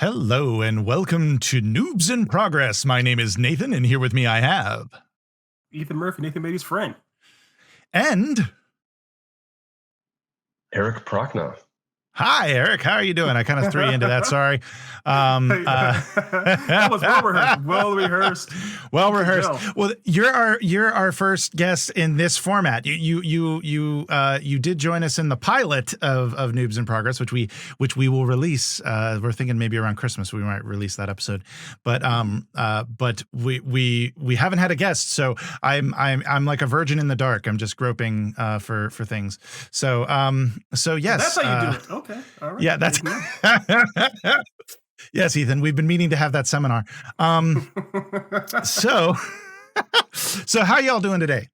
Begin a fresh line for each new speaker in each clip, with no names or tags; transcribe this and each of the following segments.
Hello and welcome to Noobs in Progress. My name is Nathan, and here with me I have
Ethan Murphy, Nathan Beatty's friend.
And
Eric Prochnow.
hi, Eric. How are you doing? I kind of threw you into that. Sorry.
That was well rehearsed.
Well rehearsed. Well, you're our first guest in this format. You did join us in the pilot of Noobs in Progress, which we will release. We're thinking maybe around Christmas we might release that episode. But we haven't had a guest, so I'm like a virgin in the dark. I'm just groping for things. So yes.
That's how you do it. Okay. All right.
Yeah, that's yes, Ethan. We've been meaning to have that seminar. So how y'all doing today?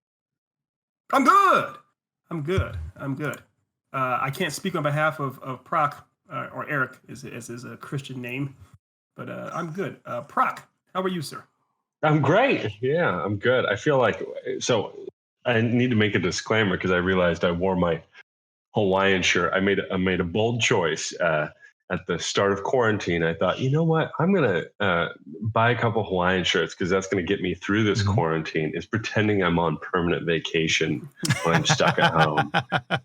I'm good. I can't speak on behalf of Proc or Eric, is his Christian name, but I'm good. Proc, how are you, sir?
I'm great. Yeah, I'm good. I feel like I need to make a disclaimer because I realized I wore my Hawaiian shirt. I made a bold choice at the start of quarantine. I thought, you know what? I'm gonna buy a couple Hawaiian shirts because that's gonna get me through this quarantine. Is pretending I'm on permanent vacation when I'm stuck at home.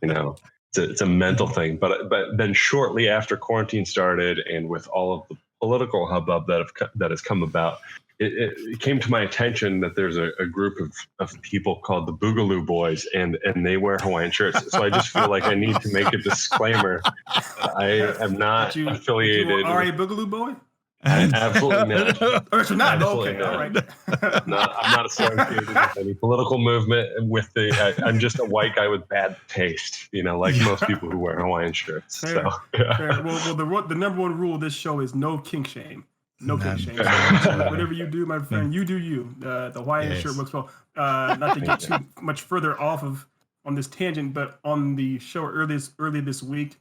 You know, it's a mental thing. But then shortly after quarantine started, and with all of the political hubbub that has come about, it came to my attention that there's a group of people called the Boogaloo Boys, and they wear Hawaiian shirts. So I just feel like I need to make a disclaimer. I am not affiliated.
You are a Boogaloo Boy?
Absolutely not.
Or not?
Absolutely
Okay,
not.
all right.
I'm not associated with any political movement. I'm just a white guy with bad taste, like most people who wear Hawaiian shirts.
Fair,
so,
fair. Well, the number one rule of this show is no kink shame. No kink shame. So whatever you do, my friend, you do you. The Hawaiian shirt works well. Not to get too much further off on this tangent, but on the show early this week,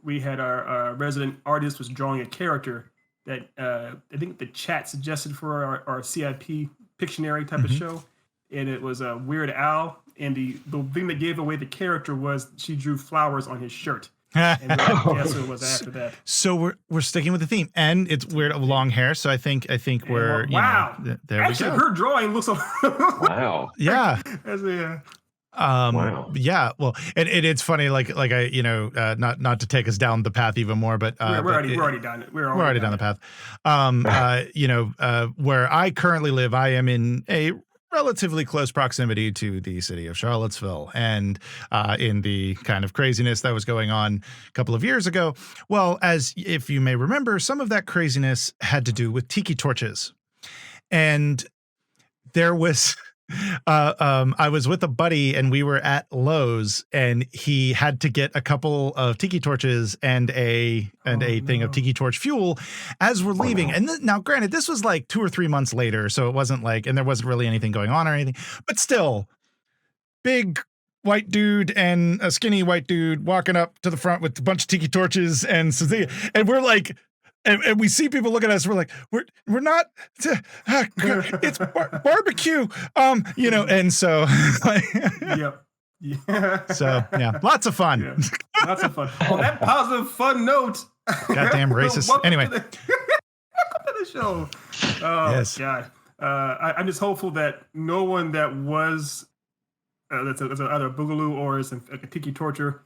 we had our resident artist was drawing a character that I think the chat suggested for our CIP Pictionary type of show, and it was a Weird Al, and the thing that gave away the character was she drew flowers on his shirt. And guess who it was after that.
So we're sticking with the theme, and it's weird long hair. So I think we're
wow.
There
actually,
we go.
her drawing looks
wow.
Yeah.
Wow.
Yeah, well, and it's funny, like I, not to take us down the path even more, but
we're already down it. We're
already down the path. Where I currently live, I am in a relatively close proximity to the city of Charlottesville, and in the kind of craziness that was going on a couple of years ago. Well, as if you may remember, some of that craziness had to do with tiki torches, and there was. I was with a buddy and we were at Lowe's, and he had to get a couple of tiki torches and a thing of tiki torch fuel as we're leaving. And now granted, this was like 2 or 3 months later, so it wasn't like, and there wasn't really anything going on or anything, but still, big white dude and a skinny white dude walking up to the front with a bunch of tiki torches, and we're like, and we see people looking at us. We're like, we're not. It's barbecue, And so,
yep. Yeah.
So yeah, lots of fun.
Yeah. Lots of fun. On that positive, fun note.
Goddamn racist. Anyway,
welcome to the show. Oh yes. God. I'm just hopeful that no one that was that's either a Boogaloo or is a tiki torture.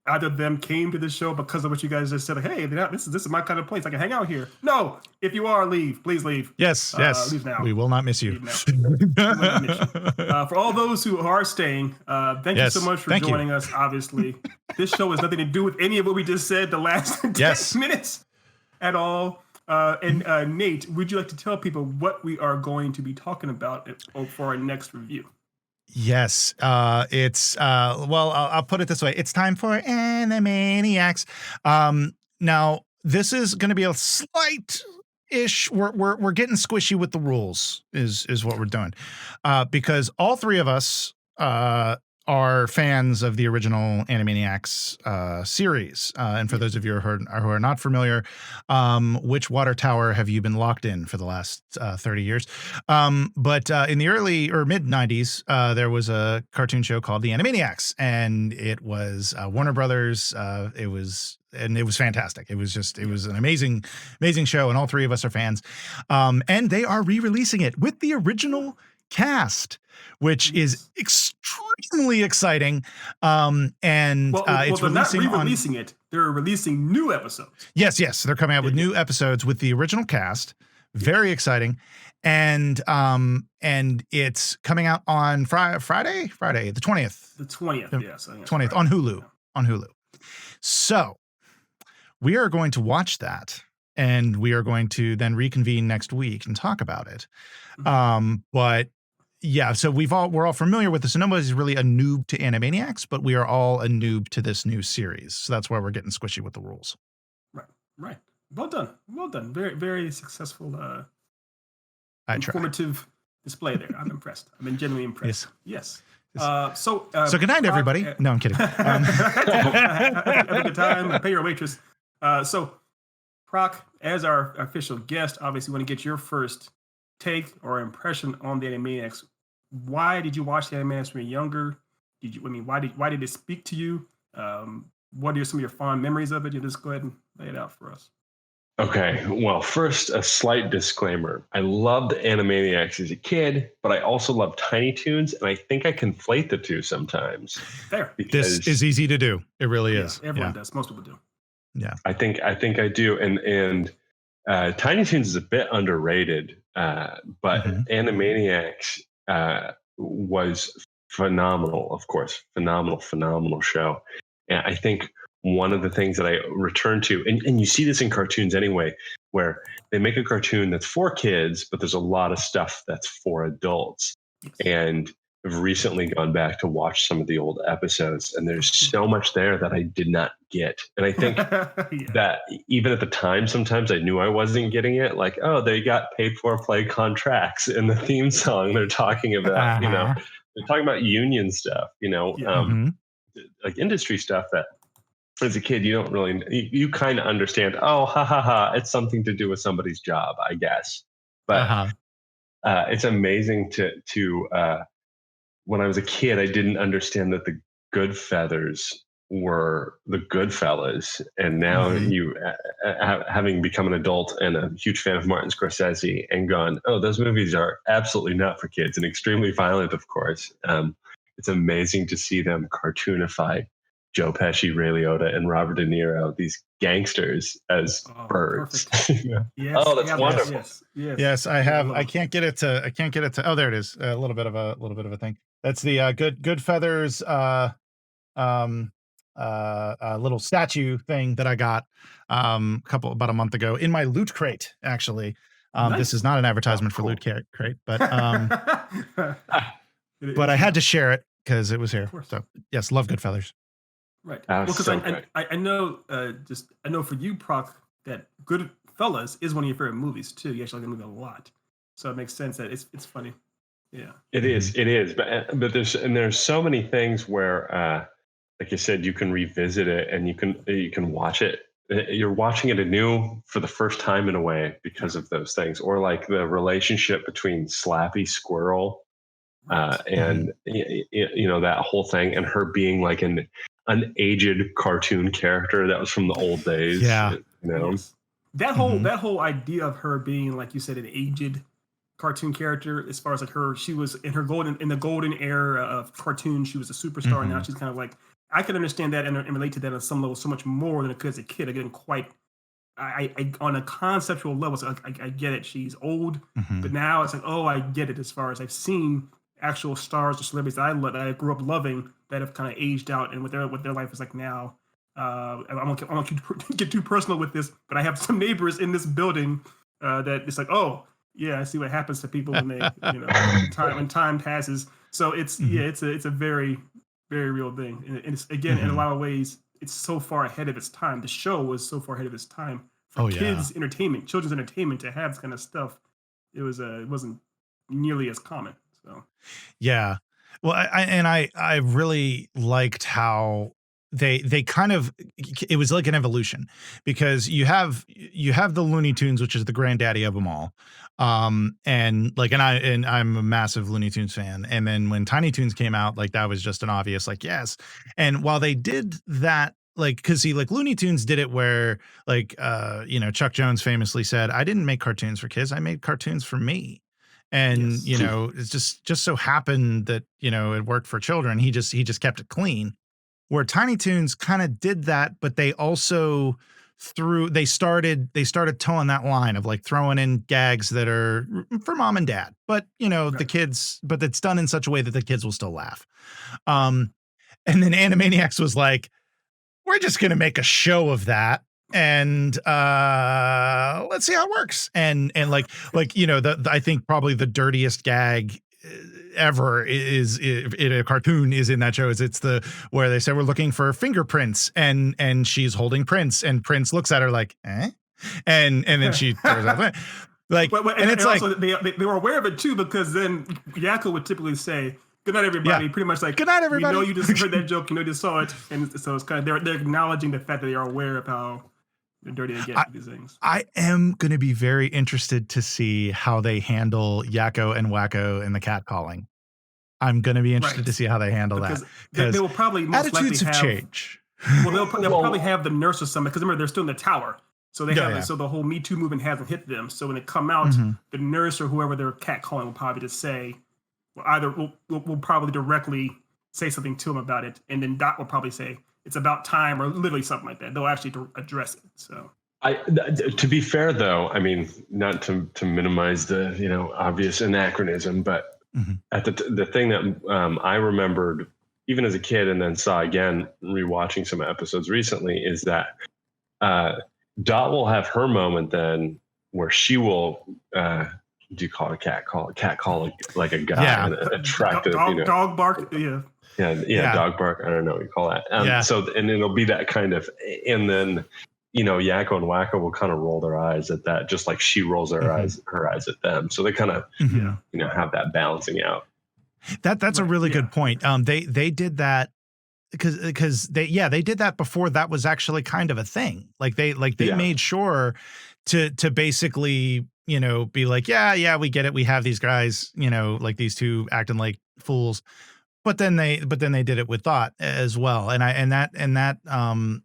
Either of them came to the show because of what you guys just said. Like, hey, this is my kind of place. I can hang out here. No, if you are, leave. Please leave.
Yes.
Leave now.
We will not miss you.
For all those who are staying, thank you so much for joining us. Obviously, this show has nothing to do with any of what we just said the last 10 minutes at all. And Nate, would you like to tell people what we are going to be talking about for our next review?
Yes, it's well, I'll put it this way. It's time for Animaniacs. Now this is going to be a slight-ish. We're getting squishy with the rules. Is what we're doing, because all three of us are fans of the original Animaniacs series. And for those of you who are not familiar, which water tower have you been locked in for the last 30 years? But in the early or mid 90s, there was a cartoon show called the Animaniacs, and it was Warner Brothers. It and it was fantastic. It was an amazing show, and all three of us are fans. And they are re-releasing it with the original cast, which is extremely exciting. And it's
they're not
releasing
re-releasing it. They're releasing new episodes.
Yes, they're coming out with new episodes with the original cast. Very exciting. And it's coming out on Friday, the 20th.
The 20th, yes.
20th on Hulu. On Hulu. So we are going to watch that, and we are going to then reconvene next week and talk about it. But yeah, so we're all familiar with this. So nobody's really a noob to Animaniacs, but we are all a noob to this new series. So that's why we're getting squishy with the rules.
Right. Well done. Very, very successful. Informative display there. I'm impressed. I've been genuinely impressed. Yes. So
good night, everybody. No, I'm kidding.
Have a good time. Pay your waitress. So, Proc, as our official guest, obviously, want to get your first take or impression on the Animaniacs. Why did you watch the Animaniacs when you were younger? Why did it speak to you? What are some of your fond memories of it? You just go ahead and lay it out for us.
Okay, well, first, a slight disclaimer. I loved Animaniacs as a kid, but I also love Tiny Toons, and I think I conflate the two sometimes.
Fair.
This is easy to do. It really is.
Everyone does. Most people do.
Yeah. I think I do. And Tiny Toons is a bit underrated, but Animaniacs was phenomenal, of course. Phenomenal show. And I think one of the things that I return to, and you see this in cartoons anyway, where they make a cartoon that's for kids, but there's a lot of stuff that's for adults. And I've recently gone back to watch some of the old episodes, and there's so much there that I did not get. And I think that even at the time, sometimes I knew I wasn't getting it. Like, oh, they got paid for play contracts in the theme song. They're talking about, they're talking about union stuff, like industry stuff that as a kid, you don't really, you kind of understand, it's something to do with somebody's job, I guess. But it's amazing to when I was a kid, I didn't understand that the good feathers were the good fellas. And now you, having become an adult and a huge fan of Martin Scorsese and gone, those movies are absolutely not for kids and extremely violent, of course. It's amazing to see them cartoonify Joe Pesci, Ray Liotta, and Robert De Niro, these gangsters as birds.
Yes,
that's wonderful.
Yes, I have. I can't get it to. Oh, there it is. A little bit of a thing. That's the good feathers. Little statue thing that I got about a month ago in my Loot Crate. Actually, nice. This is not an advertisement for Loot Crate, but but I had to share it because it was here. So yes, love good feathers.
Right. Well, because I know I know for you, Proc, that Goodfellas is one of your favorite movies too. You actually like the movie a lot, so it makes sense that it's funny. Yeah. It is.
But there's so many things where, like you said, you can revisit it and you can watch it. You're watching it anew for the first time in a way because of those things, or like the relationship between Slappy Squirrel and that whole thing, and her being like an aged cartoon character that was from the old days.
Yeah.
Yes. That whole idea of her being, like you said, an aged cartoon character, as far as like she was in the golden era of cartoons, she was a superstar. And now she's kind of like, I can understand that and relate to that on some level so much more than I could as a kid. I didn't quite, I on a conceptual level, so I get it. She's old, but now it's like, I get it. As far as I've seen actual stars or celebrities that I grew up loving that have kind of aged out and what their life is like now. I won't get too personal with this, but I have some neighbors in this building that it's like, I see what happens to people when they, when time passes. So it's it's a very, very real thing, and it's again in a lot of ways it's so far ahead of its time. The show was so far ahead of its time for kids' entertainment, children's entertainment, to have this kind of stuff. It wasn't nearly as common. So
yeah. Well, I really liked how they kind of, it was like an evolution, because you have the Looney Tunes, which is the granddaddy of them all. I'm a massive Looney Tunes fan. And then when Tiny Toons came out, like that was just an obvious, like, yes. And while they did that like, because see, like Looney Tunes did it where, like, Chuck Jones famously said, "I didn't make cartoons for kids. I made cartoons for me." And
Yes.
it's just so happened that it worked for children. He just kept it clean. Where Tiny Toons kind of did that, but they also they started towing that line of like throwing in gags that are for mom and dad, but the
Right.
kids, but it's done in such a way that the kids will still laugh. Um, and then Animaniacs was like, we're just going to make a show of that, and let's see how it works. And I think probably the dirtiest gag ever is in a cartoon is in that show. Is it's the where they say we're looking for fingerprints, and she's holding Prince, and Prince looks at her like, eh, and then she throws out like, and it's
and
like,
also they were aware of it too, because then Yakko would typically say, "Good night, everybody."
Yeah.
Pretty much like,
Good night,
"We
everybody."
know you just heard that joke. You know you just saw it," and so it's kind of they're acknowledging the fact that they are aware of how dirty they get with these things.
I am going to be very interested to see how they handle Yakko and Wacko and the cat calling. I'm going to be interested to see how they handle
because
that,
they will probably most
attitudes
likely
have
have
changed.
well they'll probably have the nurse or something, because remember they're still in the tower, so they
Yeah,
have
yeah.
so the whole Me Too movement hasn't hit them. So when they come out,
Mhm.
the nurse or whoever they're cat calling will probably just say, well, either will probably directly say something to him about it, and then Dot will probably say it's about time or literally something like that. They'll actually address it. So
To be fair, though, I mean, not to minimize the obvious anachronism, but
Mhm.
at the thing that I remembered even as a kid, and then saw again rewatching some episodes recently, is that Dot will have her moment then where she will. Do you call it a cat call? A cat call like a guy,
Yeah.
an attractive,
dog bark. Yeah.
yeah, dog bark. I don't know what you call that.
Yeah.
So, and it'll be that kind of, and then, Yakko and Wacko will kind of roll their eyes at that, just like she rolls her eyes at them. So they kind of,
Mhm.
have that balancing out.
That's a really good point. They did that because they did that before that was actually kind of a thing. Like they
Yeah.
made sure to basically, be like, yeah, we get it. We have these guys, like these two acting like fools. But then they did it with thought as well. And that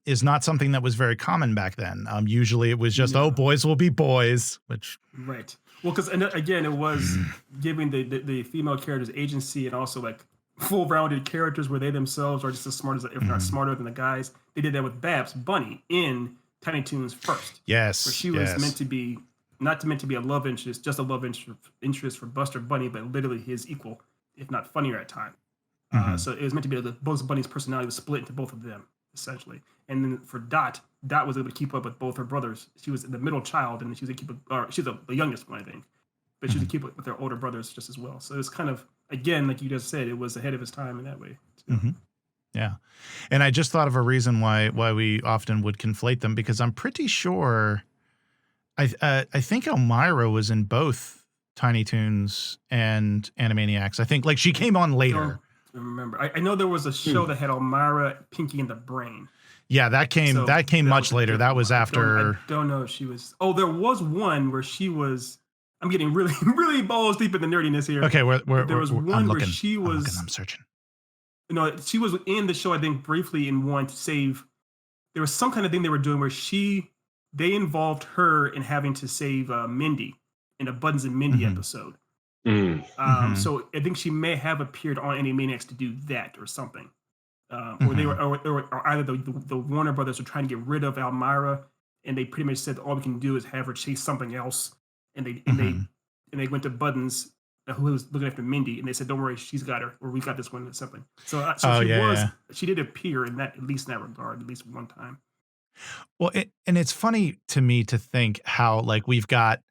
is not something that was very common back then. Usually it was just,
No.
oh, boys will be boys, which
Right. Well, because again, it was giving the female characters agency, and also like full-rounded characters where they themselves are just as smart as, if not smarter than the guys. They did that with Babs Bunny in Tiny Toons First,
yes,
where she was meant to be not meant to be a love interest, just a love interest for Buster Bunny, but literally his equal, if not funnier at times. So it was meant to be that both Bunny's personality was split into both of them, essentially. And then for Dot was able to keep up with both her brothers. She was the middle child, and she was able to keep up, or she's the youngest one, I think. But she was able to keep up with her older brothers just as well. So it's kind of, again, like you just said, it was ahead of its time in that way.
Yeah. And I just thought of a reason why we often would conflate them, because I'm pretty sure I think Elmira was in both Tiny Toons and Animaniacs. I think like she came on later.
Don't remember. I know there was a show that had Elmira, Pinky, and the Brain.
Yeah, that came much later. That was after.
I don't know if she was. Oh, there was one where she was. I'm getting really, really balls deep in the nerdiness here.
Okay,
there was one
I'm
where
looking,
she was.
I'm searching.
No, she was in the show, I think, briefly in one to save. There was some kind of thing they were doing where they involved her in having to save Mindy in a Buttons and Mindy episode. So I think she may have appeared on Animaniacs to do that or something. Or they were, or either the Warner Brothers were trying to get rid of Elmira, and they pretty much said all we can do is have her chase something else, and they went to Buttons, who was looking after Mindy, and they said, "Don't worry, she's got her, or we got this one or something." So she did appear in that, at least in that regard, at least one time.
Well, and it's funny to me to think how like we've got,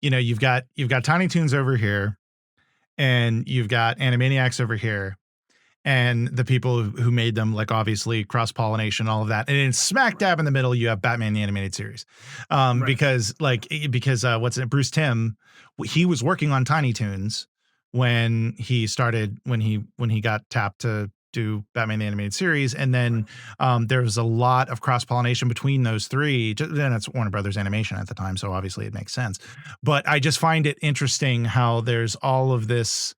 you've got Tiny Toons over here, and you've got Animaniacs over here, and the people who made them, like obviously cross-pollination, all of that. And in smack dab in the middle, you have Batman the Animated Series. Because what's it? Bruce Timm, he was working on Tiny Toons when he got tapped to do Batman the Animated Series. And then there was a lot of cross-pollination between those three. Then it's Warner Brothers Animation at the time, so obviously it makes sense. But I just find it interesting how there's all of this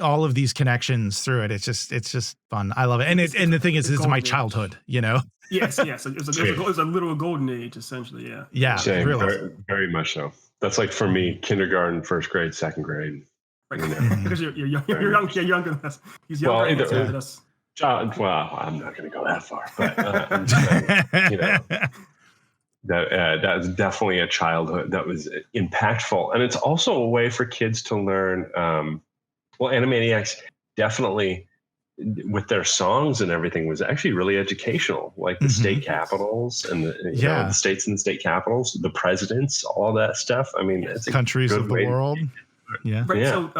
all of these connections through it. It's just fun. I love it. And the thing is, this is my childhood, you know?
Yes. It was a literal golden age, essentially. Yeah.
Yeah.
Same,
Really.
very, very much so. That's like for me, kindergarten, first grade, second grade.
Right. Because you're younger than us. He's younger than us.
Well, I'm not going to go that far, but I'm saying, you know, that was definitely a childhood that was impactful, and it's also a way for kids to learn. Well, Animaniacs definitely, with their songs and everything, was actually really educational. Like the state capitals and the states and the state capitals, the presidents, all that stuff. I mean, it's
countries of the world. Yeah.
Right. Yeah. So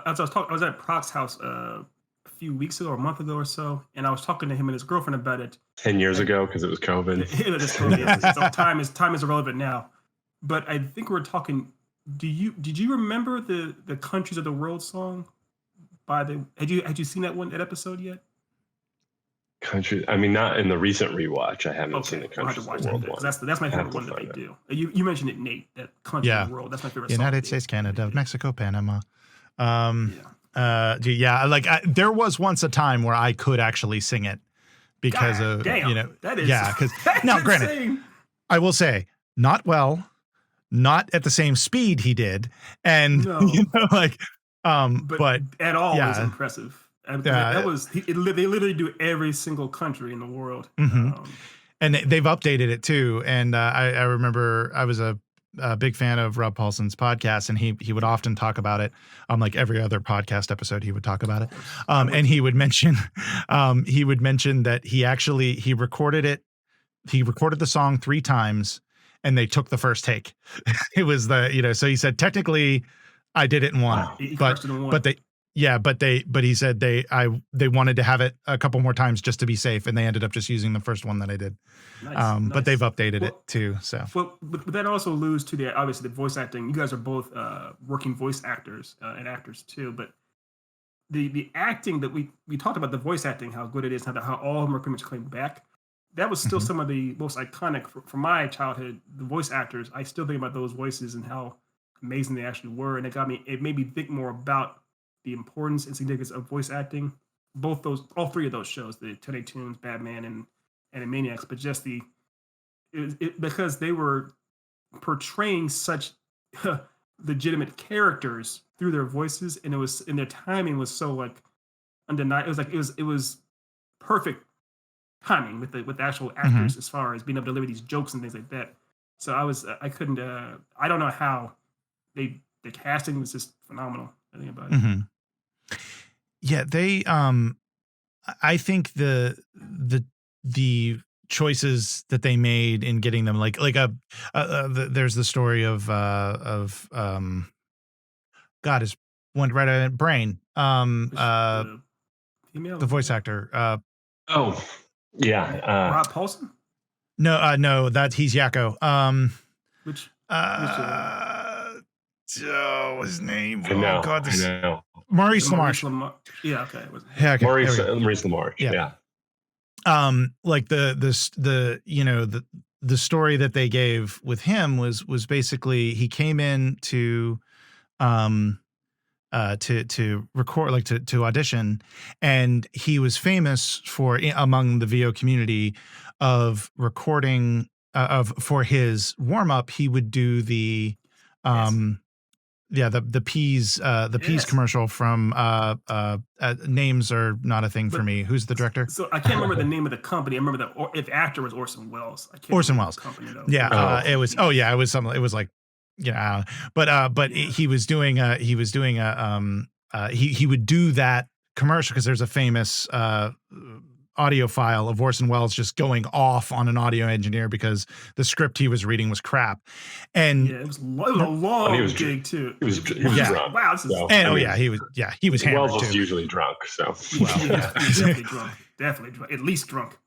as I was at Proc's house a few weeks ago or a month ago or so, and I was talking to him and his girlfriend about it
10 years ago, because it was COVID.
So time is irrelevant now, but I think we were talking. Did you remember the countries of the world song had you seen that episode yet?
Country, I mean, not in the recent rewatch. I haven't seen the countries of the world one.
That's my favorite one that they do. You mentioned it, Nate. That country of the world. That's my favorite.
United States, Canada, Mexico, Panama. There was once a time where I could actually sing it because
that is
because now granted, insane. I will say not well, not at the same speed he did, and but
at all was impressive. They literally do every single country in the world.
And they've updated it too. And I remember I was a big fan of Rob Paulson's podcast, and he would often talk about it. Like every other podcast episode, he would talk about it. And he would mention that he recorded it. He recorded the song 3 times, and they took the first take. It was so he said, technically I did it in one, but he said they wanted to have it a couple more times just to be safe, and they ended up just using the first one that I did. Nice. But they've updated it too. So,
but that also alludes to obviously the voice acting. You guys are both working voice actors and actors too. But the acting that we talked about, the voice acting, how good it is, how all of them are pretty much claimed back. That was still some of the most iconic from my childhood. The voice actors, I still think about those voices and how amazing they actually were, and it made me think more about the importance and significance of voice acting. All 3 of those shows, the Tiny Toons, Batman, and Animaniacs, but just because they were portraying such legitimate characters through their voices, and their timing was so like undeniable. It was perfect timing with the actual actors as far as being able to deliver these jokes and things like that. So I couldn't. I don't know how the casting was just phenomenal. I think about it.
Yeah, they. I think the choices that they made in getting them there's the story of God is went right at it, Brain. The voice actor.
Rob Paulson.
No, that he's Yakko.
Which
his name.
I know.
Maurice LaMarche.
Yeah, okay.
Maurice LaMarche. Yeah.
Like the story that they gave with him was basically he came in to record, to audition, and he was famous among the VO community of recording for his warm up. He would do the peas commercial from names are not a thing for me. Who's the director?
So I can't remember the name of the company. I remember the actor was Orson Welles. I can't
Orson Welles.
Company, though.
Yeah, it was. Oh yeah, it was something. It was like, but he was doing he would do that commercial because there's a famous audio file of Orson Welles just going off on an audio engineer because the script he was reading was crap. And
it was a long gig too.
He was drunk.
Wow. This is,
he was hammered
Wells was
too.
usually drunk. So
he was definitely drunk. Definitely drunk. At least drunk.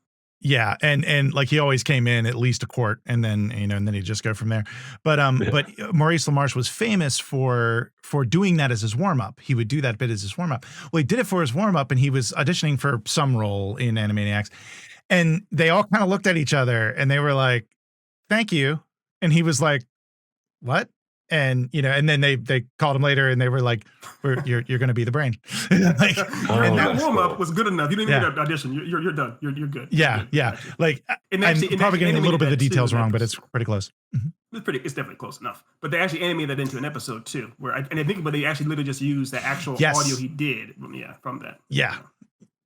Yeah, and like he always came in at least a quart, and then and then he'd just go from there. But but Maurice LaMarche was famous for doing that as his warm up. He would do that bit as his warm up. Well, he did it for his warm up, and he was auditioning for some role in Animaniacs, and they all kind of looked at each other, and they were like, "Thank you," and he was like, "What?" and and then they called him later and they were like, you're going to be the brain. Like,
and that warm up was good enough. You didn't need an audition. You're done. You're good.
Yeah,
you're good.
Like, I'm probably getting a little bit of the details wrong, but it's pretty close.
It's definitely close enough. But they actually animated that into an episode too, but they actually literally just used the actual audio he did. From that.
Yeah.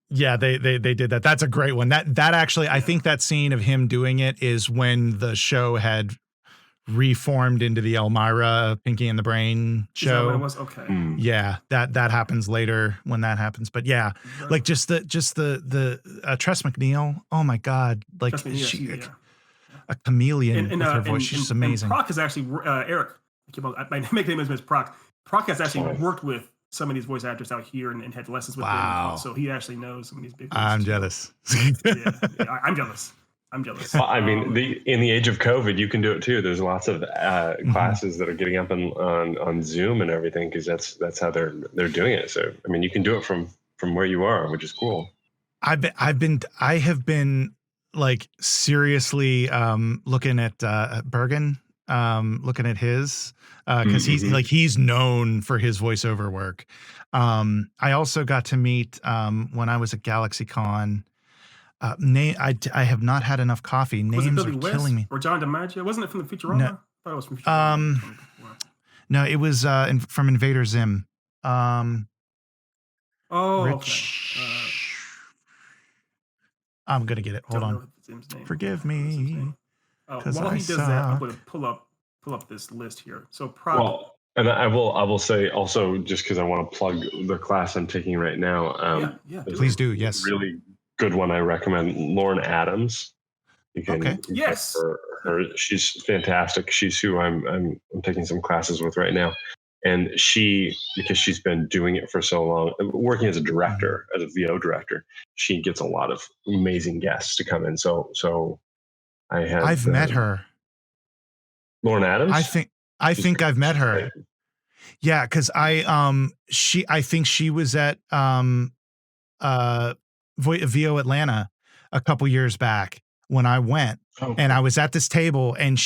Yeah, they did that. That's a great one. That actually, I think that scene of him doing it is when the show had reformed into the Elmira Pinky and the Brain show.
Is that what it was? Okay.
Yeah, that happens later when that happens. But yeah, right. Like just the Tress MacNeille. Oh my God, like she, a chameleon with her voice. She's amazing.
And Proc is actually Eric. My nickname is Proc. Proc has actually worked with some of these voice actors out here and had lessons with them. So he actually knows some of these big ones.
I'm jealous.
I'm jealous. I'm jealous.
Well, I mean, in the age of COVID, you can do it too. There's lots of classes that are getting up on Zoom and everything because that's how they're doing it. So I mean, you can do it from where you are, which is cool.
I have been like seriously looking at Bergen, looking at his because he's known for his voiceover work. I also got to meet when I was at GalaxyCon. I have not had enough coffee. Names are killing me.
Or John DiMaggio? Wasn't it from the Futurama? I thought it was from
Futurama. No, it was from Invader Zim. Rich.
Okay.
I'm gonna get it. Hold on. Forgive me.
While he does that, I'm gonna pull up this list here. So Proc.
Well, and I will say also just because I want to plug the class I'm taking right now.
Please do. Yes.
Really good one. I recommend Lauren Adams. You can
yes.
Her. She's fantastic. She's who I'm taking some classes with right now, and because she's been doing it for so long, working as a director, as a VO director, she gets a lot of amazing guests to come in. So I've
met her.
Lauren Adams.
I think I've met her. Yeah, because I think she was at VO Atlanta a couple years back when I went, and I was at this table and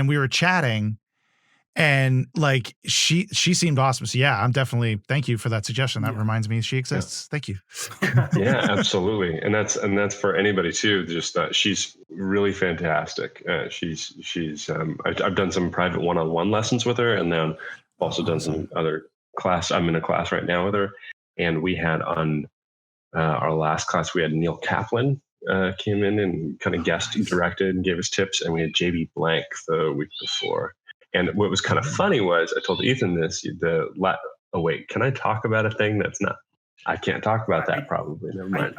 we were chatting, and like she seemed awesome. So yeah, I'm definitely, thank you for that suggestion. That reminds me she exists. Thank you.
Yeah, absolutely. And that's for anybody too. Just she's really fantastic. She's I've done some private one-on-one lessons with her, and then also done some other class. I'm in a class right now with her, and we had on our last class, we had Neil Kaplan came in and kind of guest directed and gave us tips, and we had JB Blank the week before. And what was kind of funny was I told Ethan this. Oh wait, can I talk about a thing that's not? I can't talk about that probably. Never mind.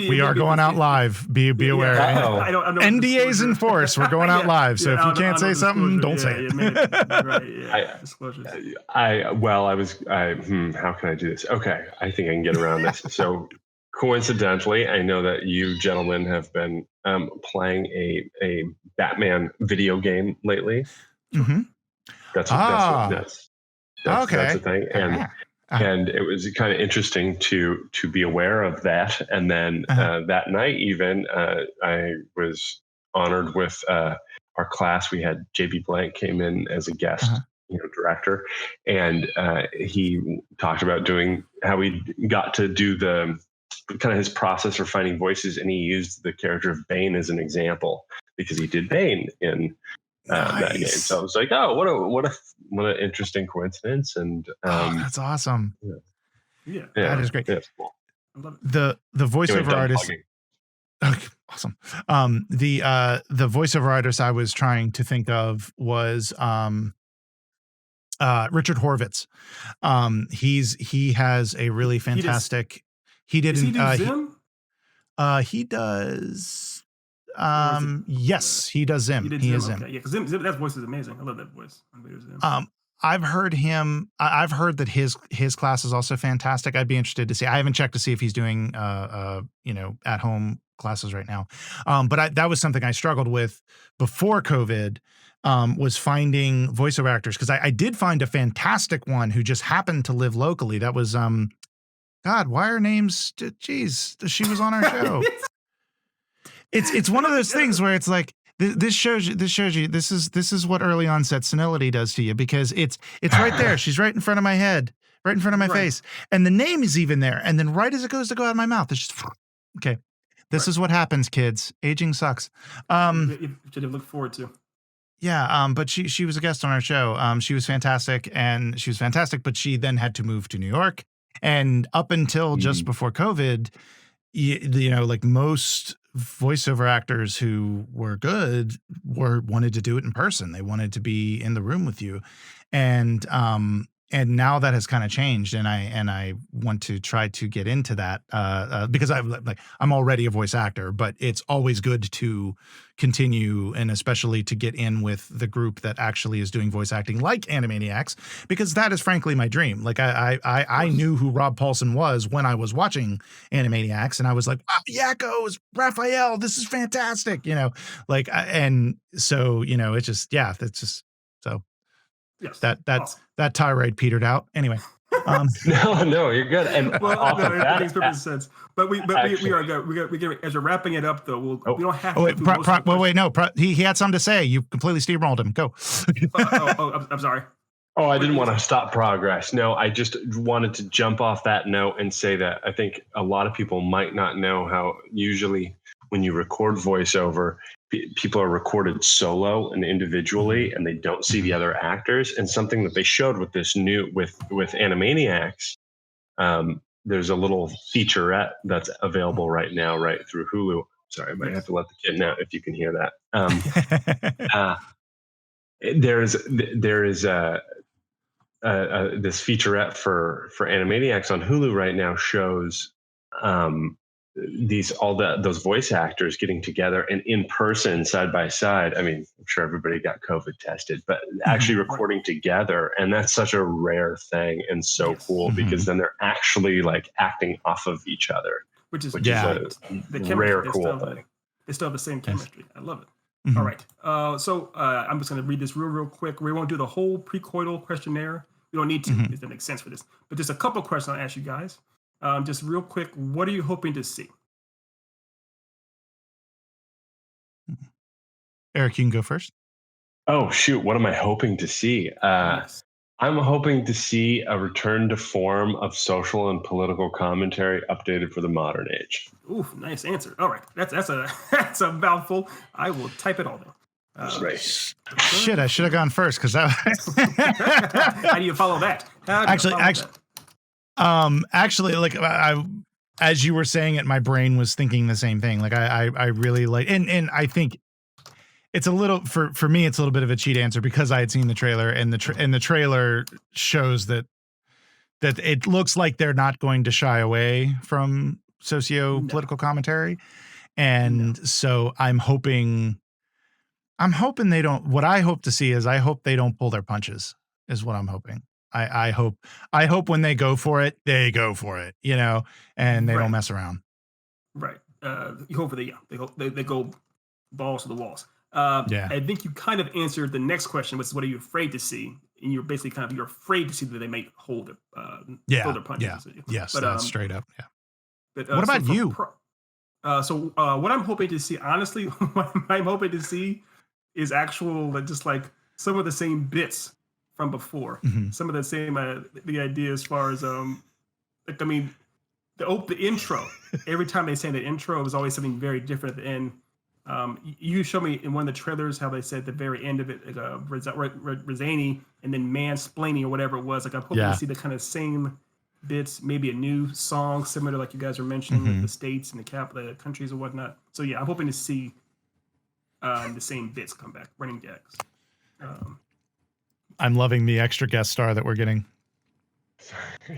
We are going out live. Be aware.
I don't
NDAs in force. We're going out live. So if you can't say something, don't say it.
Disclosures.
How can I do this? Okay, I think I can get around this. So coincidentally, I know that you gentlemen have been playing a Batman video game lately.
Mm-hmm.
That's the thing. And it was kind of interesting to be aware of that. And then that night, even I was honored with our class. We had JB Blank came in as a guest, director, and he talked about doing how he got to do the kind of his process for finding voices, and he used the character of Bane as an example because he did Bane in that game. So I was like, oh, what an interesting coincidence. And
that's awesome.
Yeah,
that is great.
Yeah, cool.
The voiceover artist. Okay, awesome. The voiceover artist I was trying to think of was Richard Horvitz. He has a really fantastic. He does. Yes, he does Zim. He is Zim.
Yeah, because Zim, that voice is amazing. I love that voice.
I've heard that his class is also fantastic. I'd be interested to see. I haven't checked to see if he's doing at home classes right now. But that was something I struggled with before COVID. Was finding voiceover actors, because I did find a fantastic one who just happened to live locally. That was God, why are names? Geez, she was on our show. It's one of those things where it's like This shows you. This is what early onset senility does to you, because it's right there. She's right in front of my head, right in front of my face, and the name is even there. And then right as it goes to go out of my mouth, it's just okay. This is what happens, kids. Aging sucks.
You should have looked forward to.
Yeah, but she was a guest on our show. She was fantastic, but she then had to move to New York, and up until just before COVID, you know, like most voiceover actors who were good wanted to do it in person. They wanted to be in the room with you, and now that has kind of changed, and I want to try to get into that because I'm already a voice actor, but it's always good to continue, and especially to get in with the group that actually is doing voice acting, like Animaniacs, because that is frankly my dream. Like I knew who Rob Paulson was when I was watching Animaniacs, and I was like, wow, Yakko's Raphael, this is fantastic, you know, like, and so, you know, it's just, yeah, that's just so.
Yes.
That tirade petered out. Anyway.
No, you're good. And
it makes perfect sense. But we are good. We get as we're wrapping it up though. We don't have to.
Wait, no. He had something to say. You completely steamrolled him. Go.
I'm sorry.
Oh, I didn't want to stop progress. No, I just wanted to jump off that note and say that I think a lot of people might not know how usually when you record voiceover, people are recorded solo and individually, and they don't see the other actors. And something that they showed with this new with Animaniacs, there's a little featurette that's available right now, right through Hulu. Sorry, I might have to let the kid know if you can hear that. There is this featurette for Animaniacs on Hulu right now shows those voice actors getting together and in person, side by side. I mean, I'm sure everybody got COVID tested, but actually recording together, and that's such a rare thing and so cool because then they're actually like acting off of each other,
which is
the rare cool thing.
They still have the same chemistry. I love it. All right. So I'm just going to read this real quick. We won't do the whole precoital questionnaire. We don't need to, because that makes sense for this. But just a couple of questions I'll ask you guys. Just real quick, what are you hoping to see?
Eric, you can go first.
Oh, shoot. What am I hoping to see?
Yes.
I'm hoping to see a return to form of social and political commentary updated for the modern age.
Ooh, nice answer. All right. That's a mouthful. I will type it all down.
Right.
Shit, I should have gone first, because that.
How do you follow that?
Actually, like I, as you were saying it, my brain was thinking the same thing. Like I really like, and I think it's a little for me, it's a little bit of a cheat answer because I had seen the trailer, and the trailer shows that it looks like they're not going to shy away from socio-political commentary, and so I'm hoping they don't. What I hope to see is I hope they don't pull their punches. Is what I'm hoping. I hope when they go for it, they go for it, you know, and they don't mess around.
Right. You hope they go balls to the walls.
Yeah.
I think you kind of answered the next question, which is what are you afraid to see? And you're basically you're afraid to see that they may hold their punches.
Yeah. Yes, but, that's straight up. Yeah.
But,
what about you?
What I'm hoping to see, honestly, what I'm hoping to see is actual, just like some of the same bits from before, some of the same the idea as far as like, I mean, the intro. Every time they say the intro, it was always something very different at the end. You showed me in one of the trailers how they said at the very end of it, like Razani and then mansplaining or whatever it was. Like I'm hoping to see the kind of same bits, maybe a new song similar to like you guys were mentioning, like the states and the countries and whatnot. So yeah, I'm hoping to see the same bits come back, running gags.
I'm loving the extra guest star that we're getting.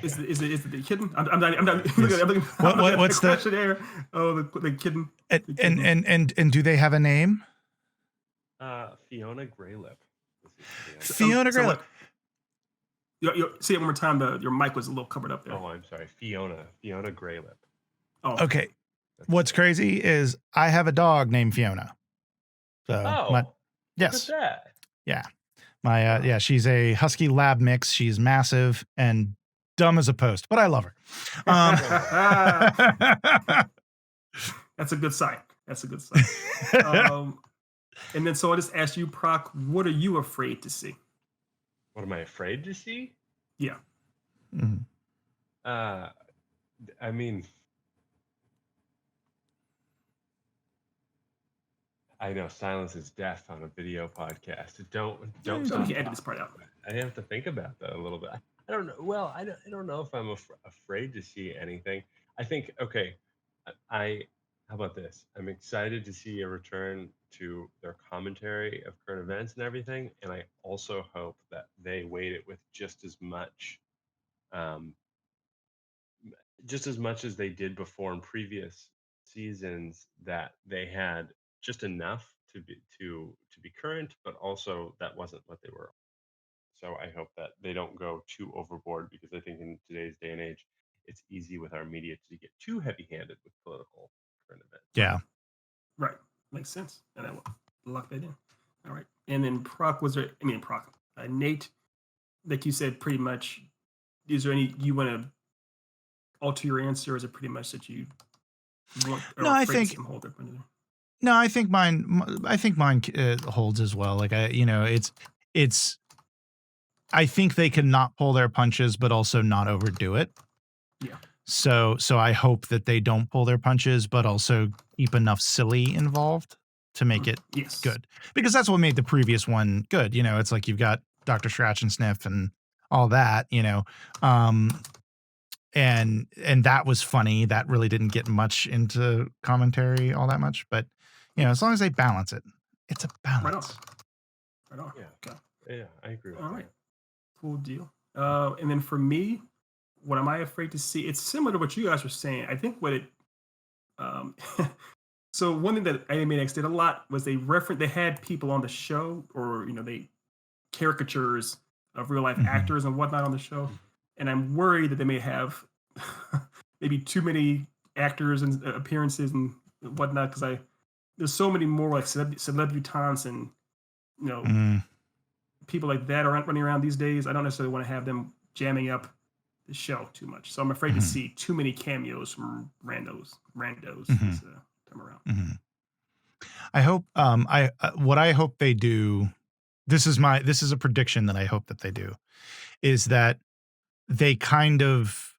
Is it the kitten? I'm not.
Yes. What's the
questionnaire? Oh, the kitten.
And do they have a name?
Fiona Greylip.
Fiona Greylip.
Say it one more time. Your mic was a little covered up there.
Oh, I'm sorry. Fiona Greylip.
Oh,
okay. What's crazy is I have a dog named Fiona. So, yes.
Look at that.
Yeah. My she's a husky lab mix. She's massive and dumb as a post, but I love her.
That's a good sign. And then so I'll just ask you, Proc, what are you afraid to see?
What am I afraid to see?
Yeah.
Mhm.
I mean, I know silence is death on a video podcast. Don't
So we
stop
can edit this
talking.
part out.
I have to think about that a little bit. I don't know. Well, I don't know if I'm afraid to see anything. I think okay. How about this? I'm excited to see a return to their commentary of current events and everything, and I also hope that they weight it with um, just as much as they did before in previous seasons. That they had just enough to be current, but also that wasn't what they were. So I hope that they don't go too overboard, because I think in today's day and age, it's easy with our media to get too heavy-handed with political current events.
Right.
Yeah.
Right. Makes sense. And I will lock that in. All right. And then Proc, Proc, Nate, like you said, pretty much, is there any, you want to alter your answer? Or is it pretty much that you want or
No, I
afraid to see
think
them hold their punches?
no, I think mine holds as well. Like it's I think they can not pull their punches, but also not overdo it.
Yeah.
So I hope that they don't pull their punches, but also keep enough silly involved to make it
Yes.
good. Because that's what made the previous one good. It's like you've got Dr. Scratch and Sniff and all that, and that was funny. That really didn't get much into commentary all that much, but as long as they balance it, it's a
Right on.
balance.
Right on.
Yeah.
Okay.
Yeah, I agree with
All
that.
right. Cool deal. And then for me, what am I afraid to see? It's similar to what you guys were saying. I think what it um so one thing that Animaniacs did a lot was they had people on the show, or they caricatures of real life
Mhm.
actors and whatnot on the show. And I'm worried that they may have maybe too many actors and appearances and whatnot, because there's so many more like celebutants and
Mm.
people like that aren't running around these days. I don't necessarily want to have them jamming up the show too much. So I'm afraid to
Mhm.
see too many cameos from randos
Mhm.
this time around.
Mhm. I hope what I hope they do, this is a prediction that I hope that they do, is that they kind of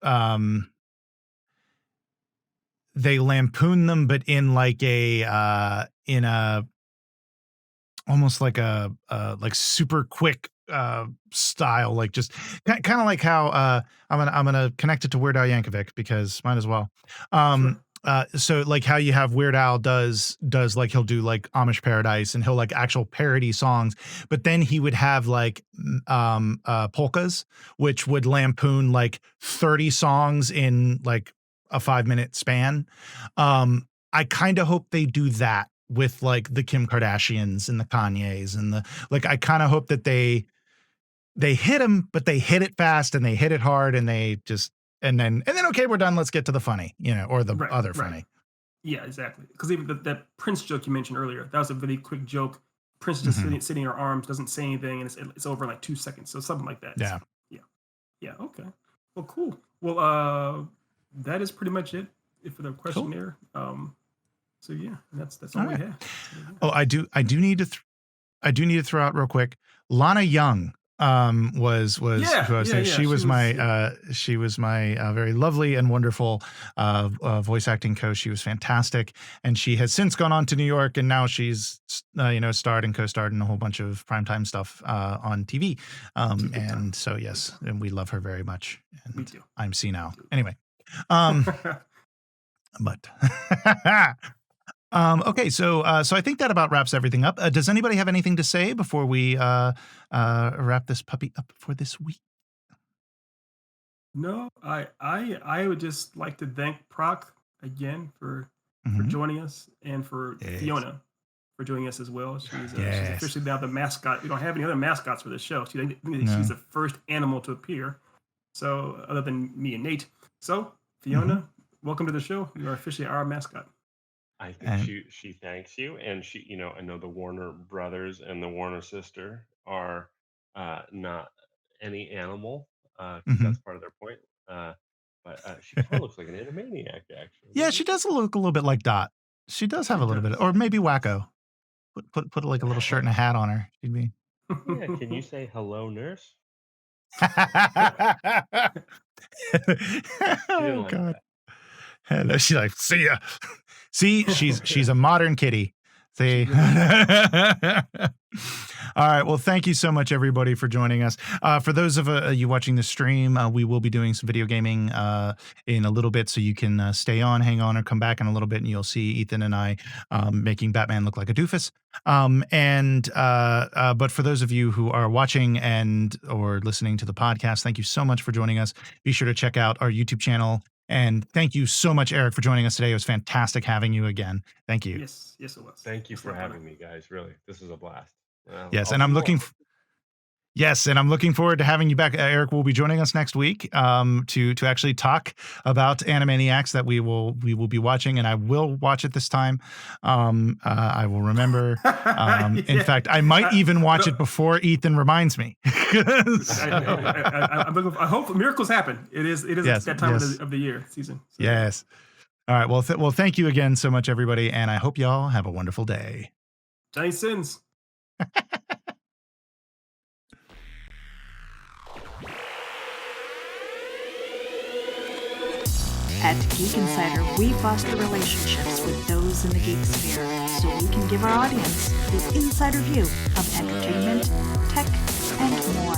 they lampoon them, but in like in a almost like a like super quick style, like just kind of like how I'm gonna connect it to Weird Al Yankovic because might as well.
Sure.
So like how you have Weird Al does like he'll do like Amish Paradise and he'll like actual parody songs, but then he would have like polkas, which would lampoon like 30 songs in like a 5-minute span. I kind of hope they do that with like the Kim Kardashians and the Kanyes and the like. I kind of hope that they hit them, but they hit it fast and they hit it hard and they just and then okay, we're done. Let's get to the funny, or the
Right.
other
Right.
funny.
Yeah, exactly. Because even that Prince joke you mentioned earlier, that was a really quick joke. Prince just
Mhm.
sitting in her arms, doesn't say anything, and it's over in like 2 seconds. So something like that.
Yeah.
Yeah. Yeah. Okay. Well, cool. Well, that is pretty much it for the
Cool.
questionnaire. So yeah, that's all
All
we
right.
have.
Oh, I do need to throw out real quick. Lana Young was
Yeah,
who I was
yeah,
saying.
yeah.
She was my very lovely and wonderful voice acting coach. She was fantastic, and she has since gone on to New York, and now she's starred and co-starred in a whole bunch of primetime stuff on TV. And so yes, and we love her very much. And
Me too.
I'm senile.
Me too.
Anyway, but okay, so I think that about wraps everything up. Does anybody have anything to say before we wrap this puppy up for this week?
No, I would just like to thank Proc again for
Mhm.
joining us, and for
Yes.
Fiona for joining us as well. She's
Yes.
officially now the mascot. We don't have any other mascots for this show.
No.
She's the first animal to appear. So other than me and Nate. So Fiona, welcome to the show. You are officially our mascot.
I think she thanks you, and I know the Warner brothers and the Warner sister are not any animal, because that's part of their point. But she kind of looks like an Animaniac, actually.
Yeah, she does look a little bit like Dot. She does have
She
a little bit,
does.
or maybe Wacko. Put like a little shirt and a hat on her. She'd be.
Yeah, can you say hello, nurse? She didn't
Oh
like
God.
that.
Hello. She's like, see ya. See, she's a modern kitty. See. All right. Well, thank you so much, everybody, for joining us. For those of you watching the stream, we will be doing some video gaming in a little bit, so you can stay on, hang on, or come back in a little bit, and you'll see Ethan and I making Batman look like a doofus. But for those of you who are watching and or listening to the podcast, thank you so much for joining us. Be sure to check out our YouTube channel. And thank you so much, Eric, for joining us today. It was fantastic having you again. Thank you.
Yes, it was.
Thank you for having me, guys. Really, this is a blast.
Yes, and I'm looking. Yes, and I'm looking forward to having you back. Eric will be joining us next week to actually talk about Animaniacs that we will be watching, and I will watch it this time. I will remember. In fact, I might even watch it before Ethan reminds me.
I hope miracles happen. It is that time of the year season. So.
Yes. All right. Well, thank you again so much, everybody, and I hope y'all have a wonderful day.
Giant sins.
At Geek Insider, we foster relationships with those in the geek sphere so we can give our audience the insider view of entertainment, tech, and more.